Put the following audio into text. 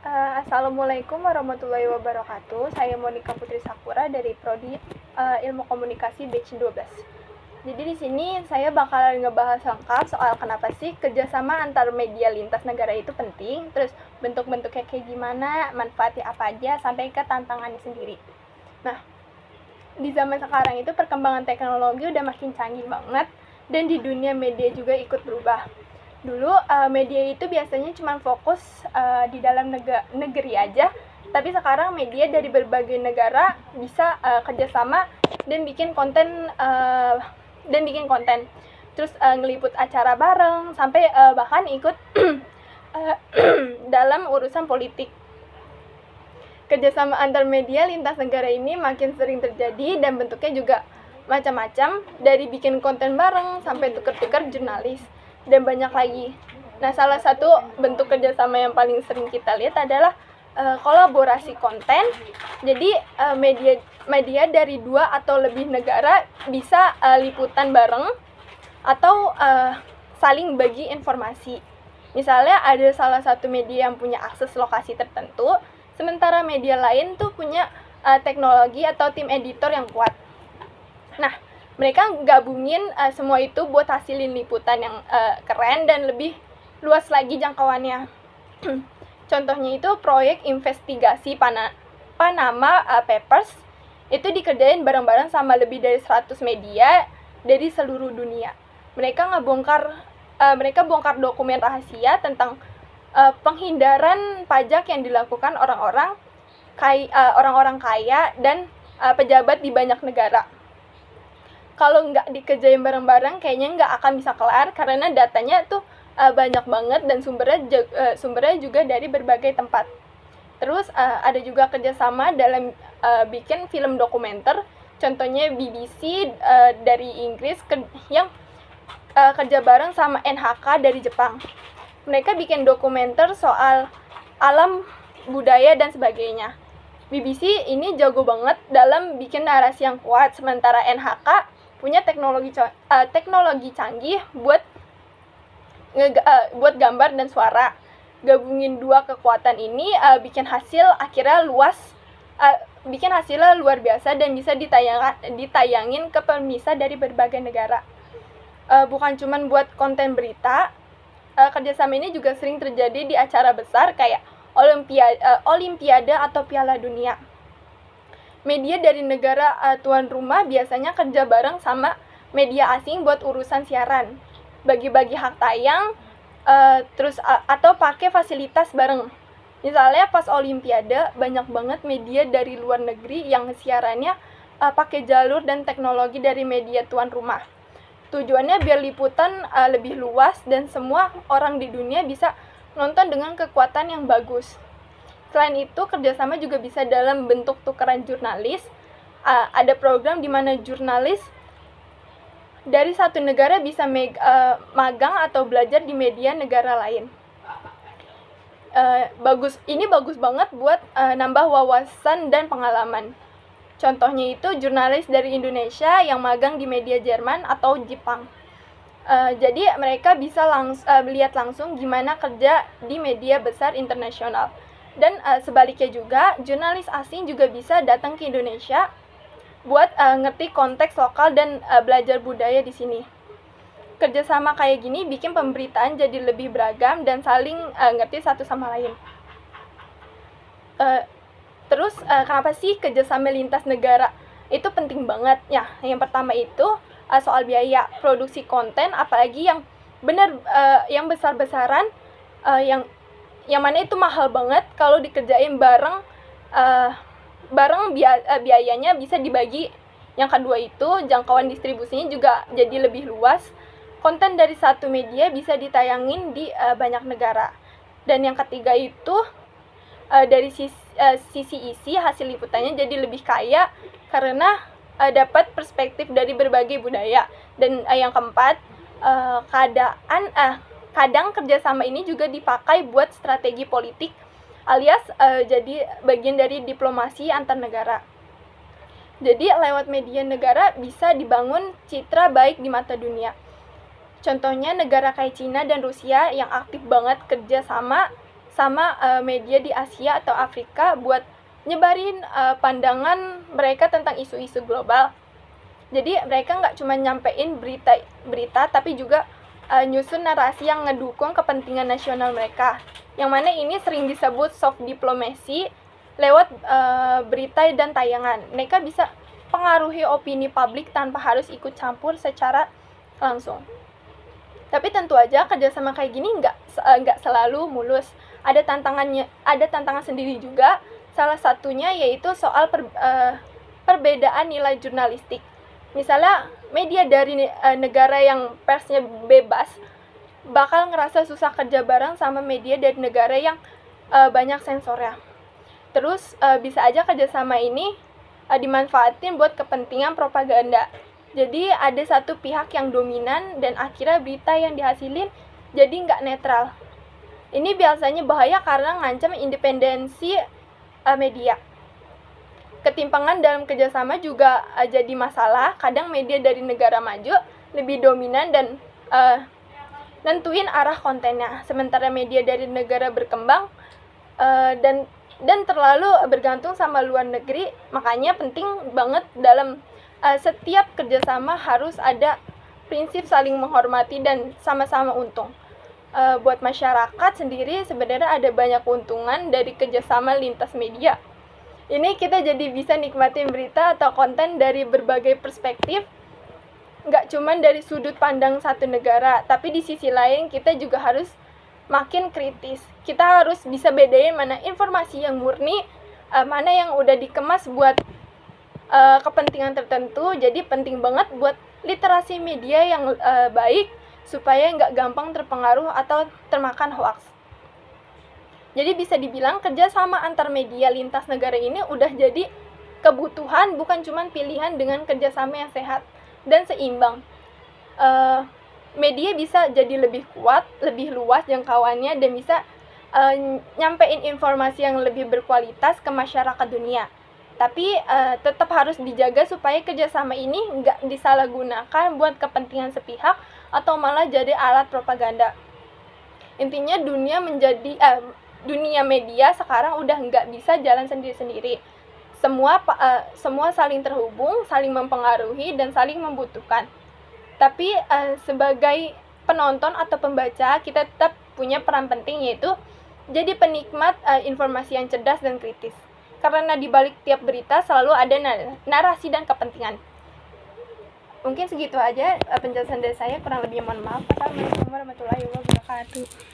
Assalamualaikum warahmatullahi wabarakatuh. Saya Monika Putri Sakura dari Prodi Ilmu Komunikasi Batch 12. Jadi di sini saya bakalan ngebahas lengkap soal kenapa sih kerjasama antar media lintas negara itu penting, terus bentuk-bentuknya kayak gimana, manfaatnya apa aja, sampai ke tantangannya sendiri. Nah, di zaman sekarang itu perkembangan teknologi udah makin canggih banget, dan di dunia media juga ikut berubah. Dulu media itu biasanya cuma fokus di dalam negeri aja, tapi sekarang media dari berbagai negara bisa kerjasama dan bikin konten terus ngeliput acara bareng sampai bahkan ikut dalam urusan politik. Kerjasama antar media lintas negara ini makin sering terjadi dan bentuknya juga macam-macam, dari bikin konten bareng sampai tuker-tuker jurnalis dan banyak lagi. Nah, salah satu bentuk kerjasama yang paling sering kita lihat adalah kolaborasi konten. Jadi media dari 2 atau lebih negara bisa liputan bareng atau saling bagi informasi. Misalnya ada salah satu media yang punya akses lokasi tertentu, sementara media lain tuh punya teknologi atau tim editor yang kuat. Nah, mereka gabungin semua itu buat hasilin liputan yang keren dan lebih luas lagi jangkauannya. Contohnya itu proyek investigasi Panama Papers. Itu dikerjain bareng-bareng sama lebih dari 100 media dari seluruh dunia. Mereka bongkar dokumen rahasia tentang penghindaran pajak yang dilakukan orang-orang kaya dan pejabat di banyak negara. Kalau nggak dikerjain bareng-bareng, kayaknya nggak akan bisa kelar karena datanya tuh banyak banget dan sumbernya juga dari berbagai tempat. Terus ada juga kerjasama dalam bikin film dokumenter. Contohnya BBC dari Inggris yang kerja bareng sama NHK dari Jepang. Mereka bikin dokumenter soal alam, budaya, dan sebagainya. BBC ini jago banget dalam bikin narasi yang kuat, sementara NHK punya teknologi canggih buat gambar dan suara. Gabungin 2 kekuatan ini bikin hasilnya luar biasa dan bisa ditayangin ke pemirsa dari berbagai negara. Bukan cuma buat konten berita, kerjasama ini juga sering terjadi di acara besar kayak Olimpiade atau Piala Dunia. Media dari negara tuan rumah biasanya kerja bareng sama media asing buat urusan siaran, bagi-bagi hak tayang, atau pakai fasilitas bareng. Misalnya pas Olimpiade, banyak banget media dari luar negeri yang siarannya pakai jalur dan teknologi dari media tuan rumah. Tujuannya biar liputan lebih luas dan semua orang di dunia bisa nonton dengan kekuatan yang bagus. Selain itu, kerjasama juga bisa dalam bentuk tukeran jurnalis. Ada program di mana jurnalis dari satu negara bisa magang atau belajar di media negara lain. Ini bagus banget buat nambah wawasan dan pengalaman. Contohnya itu jurnalis dari Indonesia yang magang di media Jerman atau Jepang. Jadi mereka bisa lihat langsung gimana kerja di media besar internasional. Dan sebaliknya juga, jurnalis asing juga bisa datang ke Indonesia buat ngerti konteks lokal dan belajar budaya di sini. Kerjasama kayak gini bikin pemberitaan jadi lebih beragam dan saling ngerti satu sama lain. Terus kenapa sih kerjasama lintas negara itu penting banget? Ya, yang pertama itu soal biaya produksi konten, apalagi yang yang besar-besaran, yang mana itu mahal banget. Kalau dikerjain bareng biayanya bisa dibagi. Yang kedua itu jangkauan distribusinya juga jadi lebih luas. Konten dari satu media bisa ditayangin di banyak negara. Dan yang ketiga itu dari sisi isi hasil liputannya jadi lebih kaya karena dapat perspektif dari berbagai budaya. Dan yang keempat, kadang kerjasama ini juga dipakai buat strategi politik alias jadi bagian dari diplomasi antar negara. Jadi lewat media negara bisa dibangun citra baik di mata dunia. Contohnya negara kayak Cina dan Rusia yang aktif banget kerja sama sama media di Asia atau Afrika buat nyebarin pandangan mereka tentang isu-isu global. Jadi mereka nggak cuma nyampein berita tapi juga nyusun narasi yang ngedukung kepentingan nasional mereka. Yang mana ini sering disebut soft diplomacy lewat berita dan tayangan. Mereka bisa pengaruhi opini publik tanpa harus ikut campur secara langsung. Tapi tentu aja kerjasama kayak gini nggak selalu mulus. Ada tantangan sendiri juga. Salah satunya yaitu soal perbedaan nilai jurnalistik. Misalnya media dari negara yang persnya bebas bakal ngerasa susah kerja bareng sama media dari negara yang banyak sensornya. Terus bisa aja kerjasama ini dimanfaatin buat kepentingan propaganda. Jadi ada satu pihak yang dominan dan akhirnya berita yang dihasilin jadi nggak netral. Ini biasanya bahaya karena ngancam independensi media. Ketimpangan dalam kerjasama juga jadi masalah. Kadang media dari negara maju lebih dominan dan nentuin arah kontennya, sementara media dari negara berkembang dan terlalu bergantung sama luar negeri. Makanya penting banget dalam setiap kerjasama harus ada prinsip saling menghormati dan sama-sama untung. Buat masyarakat sendiri sebenarnya ada banyak keuntungan dari kerjasama lintas media. Ini kita jadi bisa nikmatin berita atau konten dari berbagai perspektif, nggak cuma dari sudut pandang satu negara, tapi di sisi lain kita juga harus makin kritis. Kita harus bisa bedain mana informasi yang murni, mana yang udah dikemas buat kepentingan tertentu. Jadi penting banget buat literasi media yang baik supaya nggak gampang terpengaruh atau termakan hoaks. Jadi bisa dibilang kerjasama antar media lintas negara ini udah jadi kebutuhan, bukan cuma pilihan dengan kerjasama yang sehat dan seimbang. Media bisa jadi lebih kuat, lebih luas jangkauannya, dan bisa nyampein informasi yang lebih berkualitas ke masyarakat dunia. Tapi tetap harus dijaga supaya kerjasama ini nggak disalahgunakan buat kepentingan sepihak atau malah jadi alat propaganda. Intinya dunia media sekarang udah nggak bisa jalan sendiri-sendiri. Semua saling terhubung, saling mempengaruhi, dan saling membutuhkan. Tapi sebagai penonton atau pembaca, kita tetap punya peran penting, yaitu jadi penikmat informasi yang cerdas dan kritis. Karena di balik tiap berita selalu ada narasi dan kepentingan. Mungkin segitu aja penjelasan dari saya, kurang lebih mohon maaf. Assalamualaikum warahmatullahi wabarakatuh.